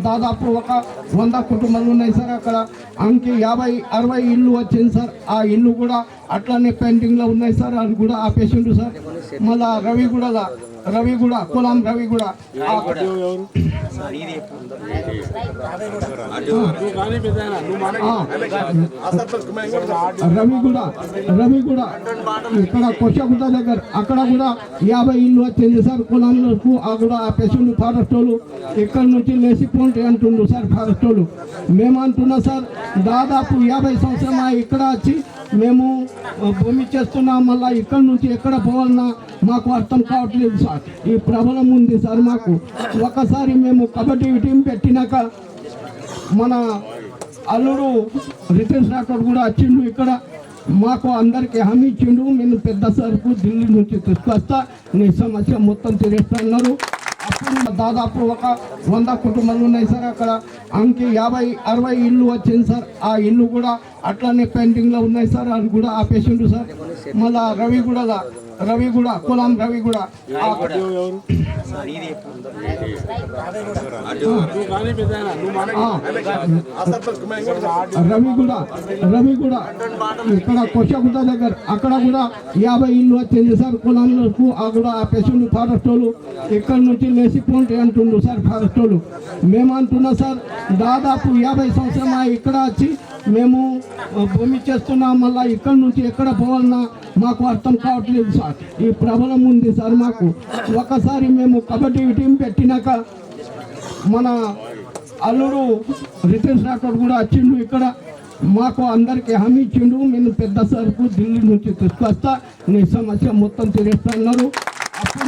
దాదాపు ఒక 100 కుటుంబాలు ఉన్నాయి సార్. అక్కడ ఆమెకి 50-60 ఇల్లు వచ్చింది సార్. ఆ ఇల్లు కూడా అట్లానే పెయింటింగ్లో ఉన్నాయి సార్. అది కూడా ఆపేసిండు సార్. మళ్ళా రవిగూడ కులం రవిగూడ రవిగూడ ఇక్కడ కొచ్చగుట్ట దగ్గర అక్కడ కూడా 50 ఇల్లు వచ్చింది సార్. కులంలో కూడా ఆపేసిండు ఫారెస్ట్ వాళ్ళు. ఇక్కడ నుంచి లేచిపోండి అంటుండ్రు సార్ ఫారెస్ట్ వాళ్ళు. మేము అంటున్నా సార్, దాదాపు 50 సంవత్సరం ఇక్కడ వచ్చి మేము భూమి చేస్తున్నాం. మళ్ళీ ఇక్కడ నుంచి ఎక్కడ పోవాలన్నా మాకు అర్థం కావట్లేదు సార్. ఈ ప్రబలం ఉంది సార్ మాకు. ఒకసారి మేము కబడ్డీ టీం పెట్టినాక మన అల్లుడు రిటైర్స్ డాక్టర్ కూడా వచ్చిండు. ఇక్కడ మాకు అందరికీ హామీ ఇచ్చిండు, నేను పెద్ద సరుకు ఢిల్లీ నుంచి తీసుకొస్తా, నీ సమస్య మొత్తం తీరుస్తున్నారు. అప్పుడు దాదాపు ఒక 100 కుటుంబాలు ఉన్నాయి సార్. అక్కడ ఆమెకి 50-60 ఇల్లు వచ్చింది సార్. ఆ ఇల్లు కూడా అట్లానే పెయింటింగ్లో ఉన్నాయి సార్. అది కూడా ఆపేసిండు సార్. మళ్ళా రవిగూడ కులం రవిగూడ రవిగూడ ఇక్కడ కొచ్చగుట్ట దగ్గర అక్కడ కూడా 50 ఇల్లు వచ్చింది సార్. కులంలో కూడా ఆపేసిండు ఫారెస్ట్ వాళ్ళు. ఇక్కడ నుంచి లేచిపోండి అంటుండ్రు సార్ ఫారెస్ట్ వాళ్ళు. మేము అంటున్నా సార్, దాదాపు 50 సంవత్సరం ఇక్కడ వచ్చి మేము భూమి చేస్తున్నాం. మళ్ళీ ఇక్కడ నుంచి ఎక్కడ పోవాలన్నా మాకు అర్థం కావట్లేదు సార్. ఈ ప్రబలం ఉంది సార్ మాకు. ఒకసారి మేము కబడ్డీ టీం పెట్టినాక మన అల్లుడు రిటైర్స్ డాక్టర్ కూడా వచ్చిండు. ఇక్కడ మాకు అందరికీ హామీ ఇచ్చిండు, నేను పెద్ద సరుకు ఢిల్లీ నుంచి తీసుకొస్తా, నీ సమస్య మొత్తం తీరుస్తున్నారు. అప్పుడు